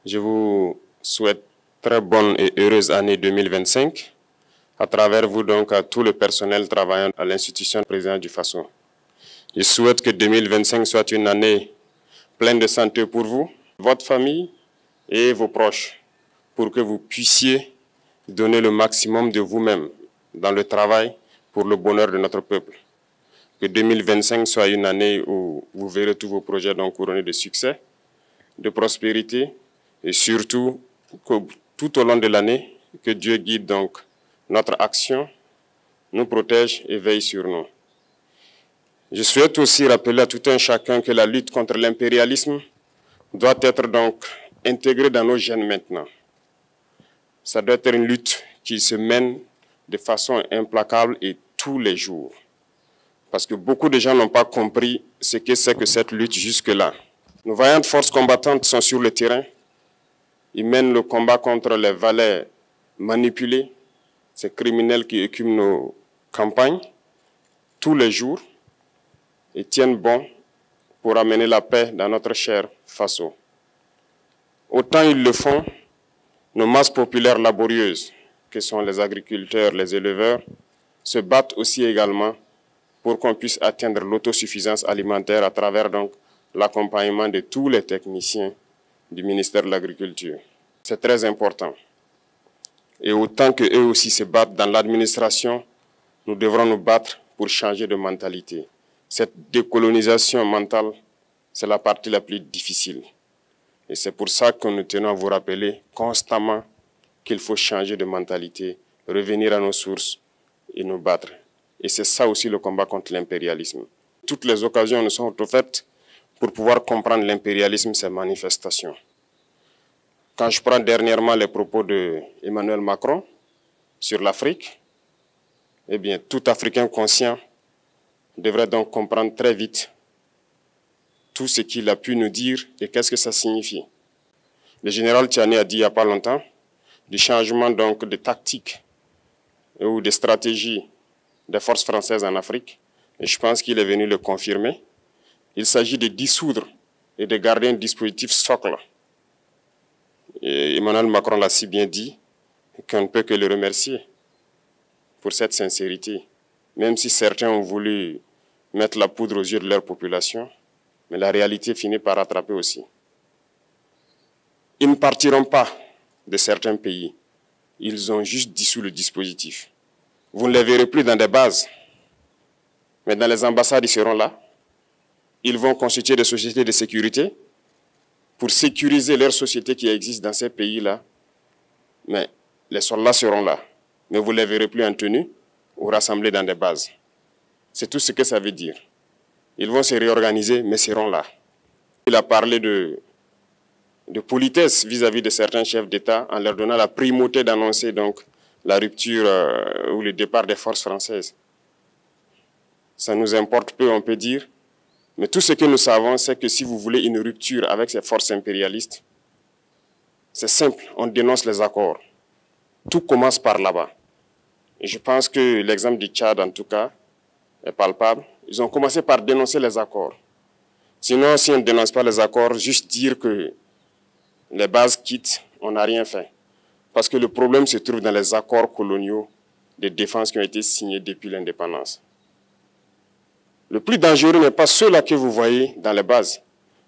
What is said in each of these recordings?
Je vous souhaite très bonne et heureuse année 2025 à travers vous donc à tout le personnel travaillant à l'institution présidente du Faso. Je souhaite que 2025 soit une année pleine de santé pour vous, votre famille et vos proches, pour que vous puissiez donner le maximum de vous-même dans le travail pour le bonheur de notre peuple. Que 2025 soit une année où vous verrez tous vos projets donc couronnés de succès, de prospérité et surtout que tout au long de l'année, que Dieu guide donc notre action, nous protège et veille sur nous. Je souhaite aussi rappeler à tout un chacun que la lutte contre l'impérialisme doit être donc intégrée dans nos gènes maintenant. Ça doit être une lutte qui se mène de façon implacable et tous les jours. Parce que beaucoup de gens n'ont pas compris ce que c'est que cette lutte jusque-là. Nos vaillantes forces combattantes sont sur le terrain. Ils mènent le combat contre les valets manipulés, ces criminels qui écument nos campagnes tous les jours et tiennent bon pour amener la paix dans notre cher Faso. Autant ils le font, nos masses populaires laborieuses, que sont les agriculteurs, les éleveurs, se battent aussi également pour qu'on puisse atteindre l'autosuffisance alimentaire à travers donc l'accompagnement de tous les techniciens du ministère de l'Agriculture. C'est très important. Et autant qu'eux aussi se battent dans l'administration, nous devrons nous battre pour changer de mentalité. Cette décolonisation mentale, c'est la partie la plus difficile. Et c'est pour ça que nous tenons à vous rappeler constamment qu'il faut changer de mentalité, revenir à nos sources et nous battre. Et c'est ça aussi le combat contre l'impérialisme. Toutes les occasions nous sont offertes pour pouvoir comprendre l'impérialisme, ses manifestations. Quand je prends dernièrement les propos d'Emmanuel Macron sur l'Afrique, eh bien, tout Africain conscient devrait donc comprendre très vite tout ce qu'il a pu nous dire et qu'est-ce que ça signifie. Le général Tchiani a dit il n'y a pas longtemps du changement donc de tactique ou de stratégie des forces françaises en Afrique, et je pense qu'il est venu le confirmer. Il s'agit de dissoudre et de garder un dispositif socle. Et Emmanuel Macron l'a si bien dit qu'on ne peut que le remercier pour cette sincérité, même si certains ont voulu mettre la poudre aux yeux de leur population, mais la réalité finit par rattraper aussi. Ils ne partiront pas de certains pays, ils ont juste dissous le dispositif. Vous ne les verrez plus dans des bases, mais dans les ambassades, ils seront là. Ils vont constituer des sociétés de sécurité pour sécuriser leurs sociétés qui existent dans ces pays-là. Mais les soldats seront là, mais vous ne les verrez plus en tenue ou rassemblés dans des bases. C'est tout ce que ça veut dire. Ils vont se réorganiser, mais seront là. Il a parlé de politesse vis-à-vis de certains chefs d'État en leur donnant la primauté d'annoncer donc la rupture ou le départ des forces françaises. Ça nous importe peu, on peut dire, mais tout ce que nous savons, c'est que si vous voulez une rupture avec ces forces impérialistes, c'est simple, on dénonce les accords. Tout commence par là-bas. Et je pense que l'exemple du Tchad, en tout cas, est palpable. Ils ont commencé par dénoncer les accords. Sinon, si on ne dénonce pas les accords, juste dire que les bases quittent, on n'a rien fait. Parce que le problème se trouve dans les accords coloniaux de défense qui ont été signés depuis l'indépendance. Le plus dangereux n'est pas ceux-là que vous voyez dans les bases.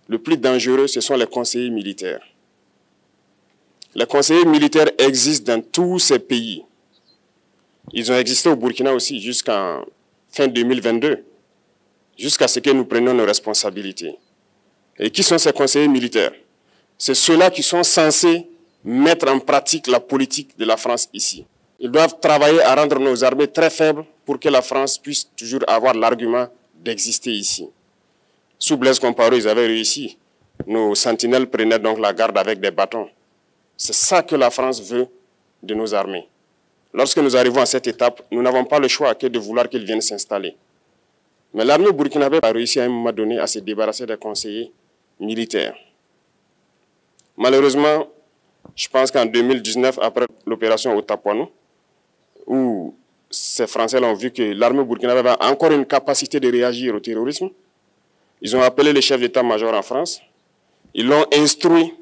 Le plus dangereux, ce sont les conseillers militaires. Les conseillers militaires existent dans tous ces pays. Ils ont existé au Burkina aussi jusqu'en fin 2022, jusqu'à ce que nous prenions nos responsabilités. Et qui sont ces conseillers militaires? C'est ceux-là qui sont censés mettre en pratique la politique de la France ici. Ils doivent travailler à rendre nos armées très faibles pour que la France puisse toujours avoir l'argument d'exister ici. Sous Blaise Compaoré, ils avaient réussi. Nos sentinelles prenaient donc la garde avec des bâtons. C'est ça que la France veut de nos armées. Lorsque nous arrivons à cette étape, nous n'avons pas le choix que de vouloir qu'ils viennent s'installer. Mais l'armée burkinabé a réussi à un moment donné à se débarrasser des conseillers militaires. Malheureusement, je pense qu'en 2019, après l'opération Otapouanou, où ces Français ont vu que l'armée burkinabé avait encore une capacité de réagir au terrorisme, ils ont appelé le chef d'état-major en France, ils l'ont instruit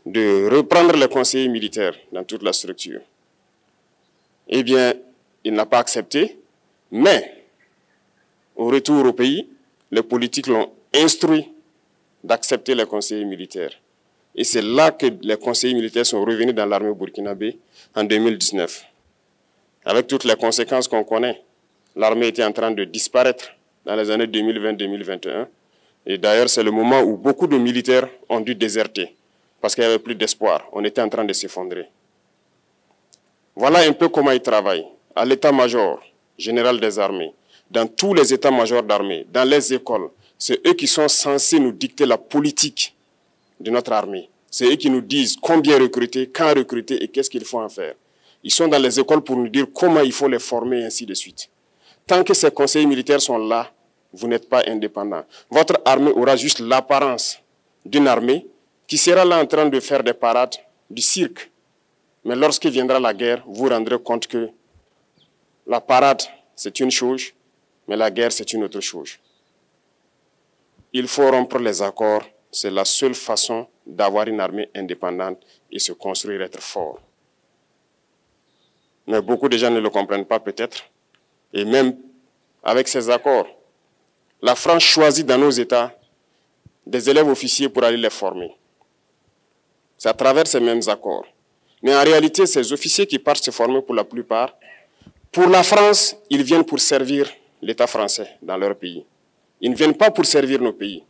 de reprendre les conseillers militaires dans toute la structure. Eh bien, il n'a pas accepté, mais au retour au pays, les politiques l'ont instruit d'accepter les conseillers militaires. Et c'est là que les conseillers militaires sont revenus dans l'armée burkinabé en 2019. Avec toutes les conséquences qu'on connaît, l'armée était en train de disparaître dans les années 2020-2021. Et d'ailleurs, c'est le moment où beaucoup de militaires ont dû déserter parce qu'il n'y avait plus d'espoir. On était en train de s'effondrer. Voilà un peu comment ils travaillent. À l'état-major général des armées, dans tous les états-majors d'armée, dans les écoles, c'est eux qui sont censés nous dicter la politique de notre armée. C'est eux qui nous disent combien recruter, quand recruter et qu'est-ce qu'il faut en faire. Ils sont dans les écoles pour nous dire comment il faut les former et ainsi de suite. Tant que ces conseillers militaires sont là, vous n'êtes pas indépendant. Votre armée aura juste l'apparence d'une armée qui sera là en train de faire des parades, du cirque. Mais lorsque viendra la guerre, vous vous rendrez compte que la parade, c'est une chose, mais la guerre, c'est une autre chose. Il faut rompre les accords. C'est la seule façon d'avoir une armée indépendante et se construire, être fort. Mais beaucoup de gens ne le comprennent pas peut-être. Et même avec ces accords, la France choisit dans nos États des élèves officiers pour aller les former. C'est à travers ces mêmes accords. Mais en réalité, ces officiers qui partent se former pour la plupart, pour la France, ils viennent pour servir l'État français dans leur pays. Ils ne viennent pas pour servir nos pays.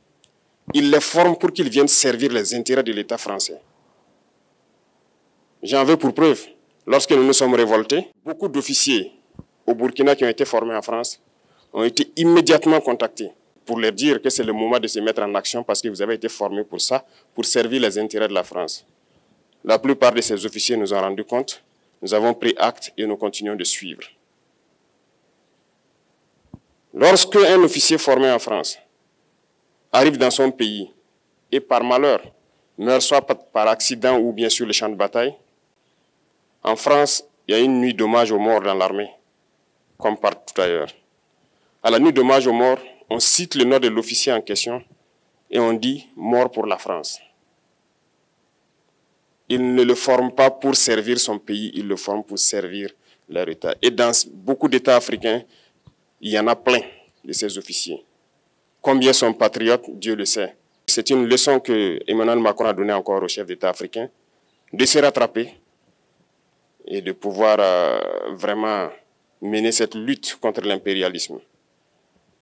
Ils les forment pour qu'ils viennent servir les intérêts de l'État français. J'en veux pour preuve. Lorsque nous nous sommes révoltés, beaucoup d'officiers au Burkina qui ont été formés en France ont été immédiatement contactés pour leur dire que c'est le moment de se mettre en action parce que vous avez été formés pour ça, pour servir les intérêts de la France. La plupart de ces officiers nous ont rendu compte, nous avons pris acte et nous continuons de suivre. Lorsque un officier formé en France arrive dans son pays et par malheur meurt soit par accident ou bien sur le champ de bataille, en France, il y a une nuit d'hommage aux morts dans l'armée, comme partout ailleurs. À la nuit d'hommage aux morts, on cite le nom de l'officier en question et on dit « mort pour la France ». Il ne le forme pas pour servir son pays, il le forme pour servir leur État. Et dans beaucoup d'États africains, il y en a plein de ces officiers. Combien sont patriotes, Dieu le sait. C'est une leçon que Emmanuel Macron a donnée encore aux chefs d'État africains, de se rattraper et de pouvoir vraiment mener cette lutte contre l'impérialisme.